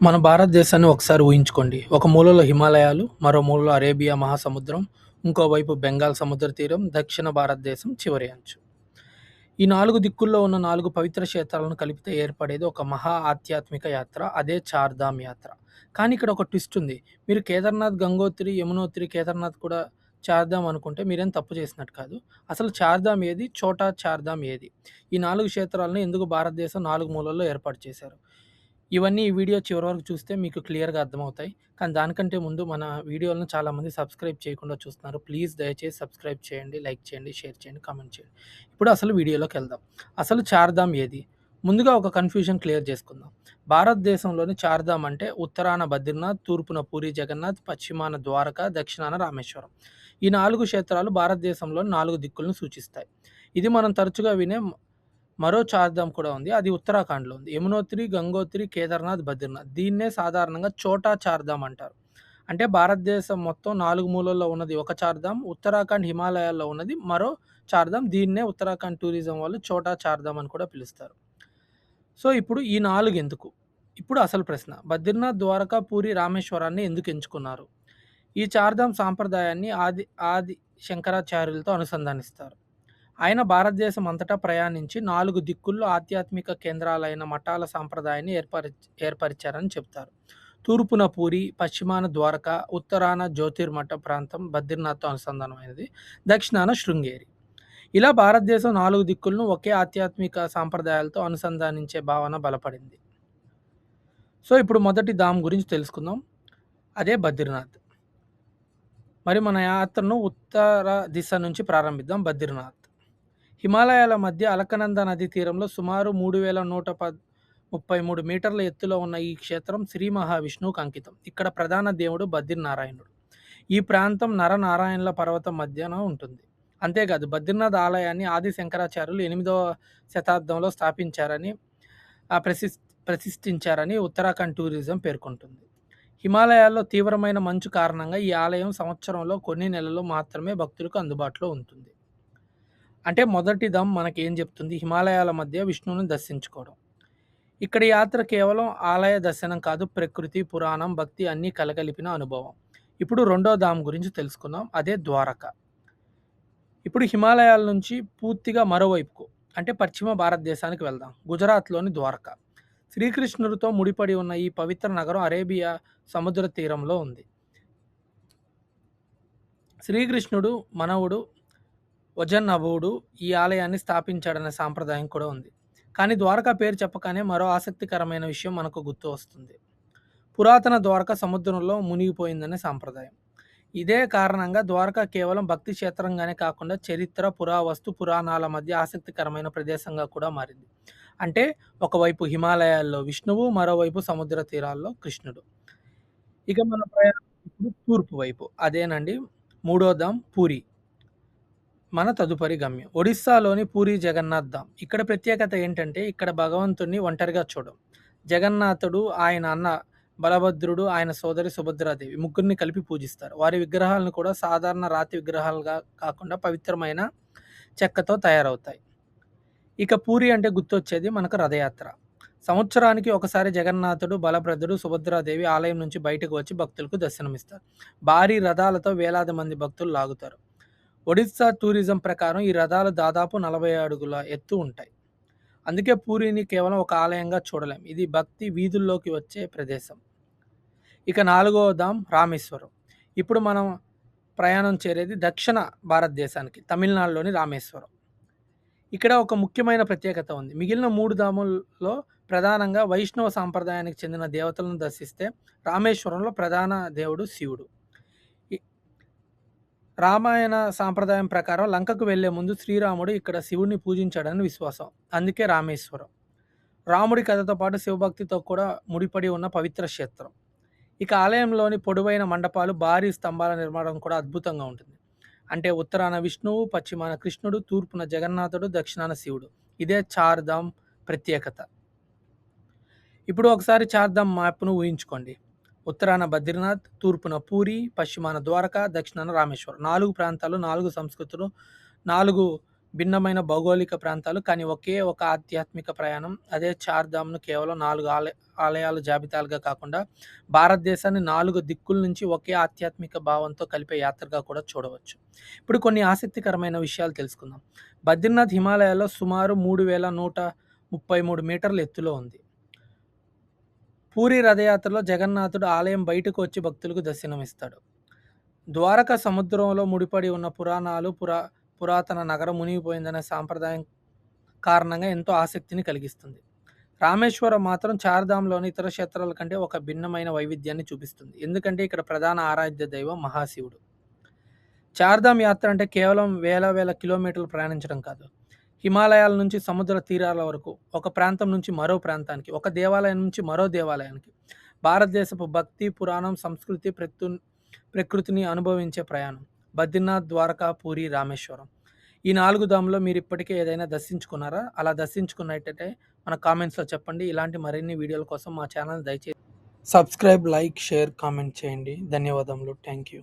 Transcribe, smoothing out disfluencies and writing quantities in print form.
మన భారతదేశాన్ని ఒకసారి ఊహించుకోండి. ఒక మూలలో హిమాలయాలు, మరో మూలలో అరేబియా మహాసముద్రం, ఇంకోవైపు బెంగాల్ సముద్ర తీరం, దక్షిణ భారతదేశం చివరి అంచు. ఈ 4 దిక్కుల్లో ఉన్న 4 పవిత్ర క్షేత్రాలను కలిపితే ఏర్పడేది ఒక మహా ఆధ్యాత్మిక యాత్ర. అదే చార్ధామ్ యాత్ర. కానీ ఇక్కడ ఒక ట్విస్ట్ ఉంది. మీరు కేదార్‌నాథ్, గంగోత్రి, యమునోత్రి, కేదార్‌నాథ్ కూడా చార్ధామ్ అనుకుంటే మీరేం తప్పు చేసినట్టు కాదు. అసలు చార్ధామ్ ఏది? చోటా చార్ధామ్ ఏది? ఈ 4 క్షేత్రాలను ఎందుకు భారతదేశం 4 మూలల్లో ఏర్పాటు చేశారు? ఇవన్నీ ఈ వీడియో చివరి వరకు చూస్తే మీకు క్లియర్‌గా అర్థమవుతాయి. కానీ దానికంటే ముందు మన వీడియోలను చాలామంది సబ్స్క్రైబ్ చేయకుండా చూస్తున్నారు. ప్లీజ్ దయచేసి సబ్స్క్రైబ్ చేయండి, లైక్ చేయండి, షేర్ చేయండి, కామెంట్ చేయండి. ఇప్పుడు అసలు వీడియోలోకెళ్దాం. అసలు చార్ధామ్ ఏది? ముందుగా ఒక కన్‌ఫ్యూజన్ క్లియర్ చేసుకుందాం. భారతదేశంలోని చార్ధామ్ అంటే ఉత్తరాన బద్రీనాథ్, తూర్పున పూరి జగన్నాథ్, పశ్చిమాన ద్వారకా, దక్షిణాన రామేశ్వరం. ఈ 4 క్షేత్రాలు భారతదేశంలోని 4 దిక్కులను సూచిస్తాయి. ఇది మనం తరచుగా వినే మరో చార్ధామ్ కూడా ఉంది. అది ఉత్తరాఖండ్‌లో ఉంది. యమునోత్రి, గంగోత్రి, కేదార్‌నాథ్, బద్రీనాథ్. దీన్నే సాధారణంగా చోటా చార్ధామ్ అంటారు. అంటే భారతదేశం మొత్తం 4 మూలల్లో ఉన్నది ఒక చార్ధామ్. ఉత్తరాఖండ్, హిమాలయాల్లో ఉన్నది మరో చార్ధామ్. దీన్నే ఉత్తరాఖండ్ టూరిజం వాళ్ళు చోటా చార్ధామ్ అని కూడా పిలుస్తారు. సో, ఇప్పుడు ఈ 4 ఎందుకు? ఇప్పుడు అసలు ప్రశ్న. బద్రీనాథ్, ద్వారకా, పూరి, రామేశ్వరాన్ని ఎందుకు ఎంచుకున్నారు? ఈ చార్ధామ్ సాంప్రదాయాన్ని ఆది శంకరాచార్యులతో అనుసంధానిస్తారు. ఆయన భారతదేశం అంతటా ప్రయాణించి 4 దిక్కుల్లో ఆధ్యాత్మిక కేంద్రాలైన మఠాల సాంప్రదాయాన్ని ఏర్పరిచారని చెప్తారు. తూర్పున పూరి, పశ్చిమాన ద్వారక, ఉత్తరాన జ్యోతిర్మఠ ప్రాంతం బద్రీనాథ్‌తో అనుసంధానమైనది. దక్షిణాన శృంగేరి. ఇలా భారతదేశం 4 దిక్కులను ఒకే ఆధ్యాత్మిక సాంప్రదాయాలతో అనుసంధానించే భావన బలపడింది. సో, ఇప్పుడు మొదటి ధామ్ గురించి తెలుసుకుందాం. అదే బద్రీనాథ్. మరి మన యాత్రను ఉత్తర దిశ నుంచి ప్రారంభిద్దాం. బద్రీనాథ్. హిమాలయాల మధ్య అలకనంద నదీ తీరంలో సుమారు 3133 మీటర్ల ఎత్తులో ఉన్న ఈ క్షేత్రం శ్రీ మహావిష్ణువుకు అంకితం. ఇక్కడ ప్రధాన దేవుడు బద్రీనారాయణుడు. ఈ ప్రాంతం నరనారాయణుల పర్వతం మధ్యన ఉంటుంది. అంతేకాదు బద్రీనాథ్ ఆలయాన్ని ఆది శంకరాచార్యులు 8వ శతాబ్దంలో స్థాపించారని ప్రతిష్ఠించారని ఉత్తరాఖండ్ టూరిజం పేర్కొంటుంది. హిమాలయాల్లో తీవ్రమైన మంచు కారణంగా ఈ ఆలయం సంవత్సరంలో కొన్ని నెలలు మాత్రమే భక్తులకు అందుబాటులో ఉంటుంది. అంటే మొదటి ధామ్ మనకేం చెప్తుంది? హిమాలయాల మధ్య విష్ణువుని దర్శించుకోవడం. ఇక్కడ యాత్ర కేవలం ఆలయ దర్శనం కాదు, ప్రకృతి, పురాణం, భక్తి అన్నీ కలగలిపిన అనుభవం. ఇప్పుడు రెండో ధామ్ గురించి తెలుసుకుందాం. అదే ద్వారక. ఇప్పుడు హిమాలయాల నుంచి పూర్తిగా మరోవైపుకు అంటే పశ్చిమ భారతదేశానికి వెళ్దాం. గుజరాత్లోని ద్వారక. శ్రీకృష్ణుడితో ముడిపడి ఉన్న ఈ పవిత్ర నగరం అరేబియా సముద్ర తీరంలో ఉంది. శ్రీకృష్ణుడు మనవుడు వజన్నభుడు ఈ ఆలయాన్ని స్థాపించాడనే సాంప్రదాయం కూడా ఉంది. కానీ ద్వారకా పేరు చెప్పగానే మరో ఆసక్తికరమైన విషయం మనకు గుర్తు వస్తుంది. పురాతన ద్వారక సముద్రంలో మునిగిపోయిందనే సాంప్రదాయం. ఇదే కారణంగా ద్వారక కేవలం భక్తి క్షేత్రంగానే కాకుండా చరిత్ర, పురావస్తు, పురాణాల మధ్య ఆసక్తికరమైన ప్రదేశంగా కూడా మారింది. అంటే ఒకవైపు హిమాలయాల్లో విష్ణువు, మరోవైపు సముద్ర తీరాల్లో కృష్ణుడు. ఇక మన ప్రయాణం ఇప్పుడు తూర్పు వైపు. అదేనండి మూడో ధామ్ పూరి. మన తదుపరి గమ్యం ఒడిస్సాలోని పూరి జగన్నాథ్ ధామ్. ఇక్కడ ప్రత్యేకత ఏంటంటే ఇక్కడ భగవంతుడిని ఒంటరిగా చూడం. జగన్నాథుడు, ఆయన అన్న బలభద్రుడు, ఆయన సోదరి సుభద్రాదేవి ముగ్గురిని కలిపి పూజిస్తారు. వారి విగ్రహాలను కూడా సాధారణ రాతి విగ్రహాలుగా కాకుండా పవిత్రమైన చెక్కతో తయారవుతాయి. ఇక పూరి అంటే గుర్తొచ్చేది మనకు రథయాత్ర. సంవత్సరానికి ఒకసారి జగన్నాథుడు, బలభద్రుడు, సుభద్రాదేవి ఆలయం నుంచి బయటకు వచ్చి భక్తులకు దర్శనమిస్తారు. భారీ రథాలతో వేలాది మంది భక్తులు లాగుతారు. ఒడిస్సా టూరిజం ప్రకారం ఈ రథాలు దాదాపు 40 అడుగుల ఎత్తు ఉంటాయి. అందుకే పూరిని కేవలం ఒక ఆలయంగా చూడలేం. ఇది భక్తి వీధుల్లోకి వచ్చే ప్రదేశం. ఇక నాలుగవ ధామ్ రామేశ్వరం. ఇప్పుడు మనం ప్రయాణం చేరేది దక్షిణ భారతదేశానికి, తమిళనాడులోని రామేశ్వరం. ఇక్కడ ఒక ముఖ్యమైన ప్రత్యేకత ఉంది. మిగిలిన 3 ధాముల్లో ప్రధానంగా వైష్ణవ సాంప్రదాయానికి చెందిన దేవతలను దర్శిస్తే రామేశ్వరంలో ప్రధాన దేవుడు శివుడు. రామాయణ సాంప్రదాయం ప్రకారం లంకకు వెళ్లే ముందు శ్రీరాముడు ఇక్కడ శివుడిని పూజించాడని విశ్వాసం. అందుకే రామేశ్వరం. రాముడి కథతో పాటు శివభక్తితో కూడా ముడిపడి ఉన్న పవిత్ర క్షేత్రం. ఇక ఆలయంలోని పొడవైన మండపాలు, భారీ స్తంభాల నిర్మాణం కూడా అద్భుతంగా ఉంటుంది. అంటే ఉత్తరాన విష్ణువు, పశ్చిమాన కృష్ణుడు, తూర్పున జగన్నాథుడు, దక్షిణాన శివుడు. ఇదే చార్ధామ్ ప్రత్యేకత. ఇప్పుడు ఒకసారి చార్ధామ్ మ్యాప్ను ఊహించుకోండి. ఉత్తరాన బద్రీనాథ్, తూర్పున పూరి, పశ్చిమాన ద్వారక, దక్షిణాన రామేశ్వరం. 4 ప్రాంతాలు, 4 సంస్కృతులు, 4 భిన్నమైన భౌగోళిక ప్రాంతాలు, కానీ ఒకే ఒక ఆధ్యాత్మిక ప్రయాణం. అదే చార్ధామ్ను కేవలం 4 ఆలయాల జాబితాలుగా కాకుండా భారతదేశాన్ని 4 దిక్కుల నుంచి ఒకే ఆధ్యాత్మిక భావంతో కలిపే యాత్రగా కూడా చూడవచ్చు. ఇప్పుడు కొన్ని ఆసక్తికరమైన విషయాలు తెలుసుకుందాం. బద్రీనాథ్ హిమాలయాల్లో సుమారు 3133 మీటర్ల ఎత్తులో ఉంది. పూరి రథయాత్రలో జగన్నాథుడు ఆలయం బయటకు వచ్చి భక్తులకు దర్శనమిస్తాడు. ద్వారకా సముద్రంలో ముడిపడి ఉన్న పురాతన నగరం మునిగిపోయిందనే సాంప్రదాయం కారణంగా ఎంతో ఆసక్తిని కలిగిస్తుంది. రామేశ్వరం మాత్రం చార్ధామ్లోని ఇతర క్షేత్రాల కంటే ఒక భిన్నమైన వైవిధ్యాన్ని చూపిస్తుంది. ఎందుకంటే ఇక్కడ ప్రధాన ఆరాధ్య దైవం మహాశివుడు. చార్ధామ్ యాత్ర అంటే కేవలం వేల కిలోమీటర్లు ప్రయాణించడం కాదు. హిమాలయాల నుంచి సముద్ర తీరాల వరకు, ఒక ప్రాంతం నుంచి మరో ప్రాంతానికి, ఒక దేవాలయం నుంచి మరో దేవాలయానికి భారతదేశపు భక్తి, పురాణం, సంస్కృతి, ప్రకృతిని అనుభవించే ప్రయాణం. బద్రీనాథ్, ద్వారకా, పూరి, రామేశ్వరం. ఈ 4 ధామ్లో మీరు ఇప్పటికే ఏదైనా దర్శించుకున్నారా? అలా దర్శించుకున్నట్టయితే మన కామెంట్స్లో చెప్పండి. ఇలాంటి మరిన్ని వీడియోల కోసం మా ఛానల్ దయచేసి సబ్స్క్రైబ్, లైక్, షేర్, కామెంట్ చేయండి. ధన్యవాదములు. Thank you.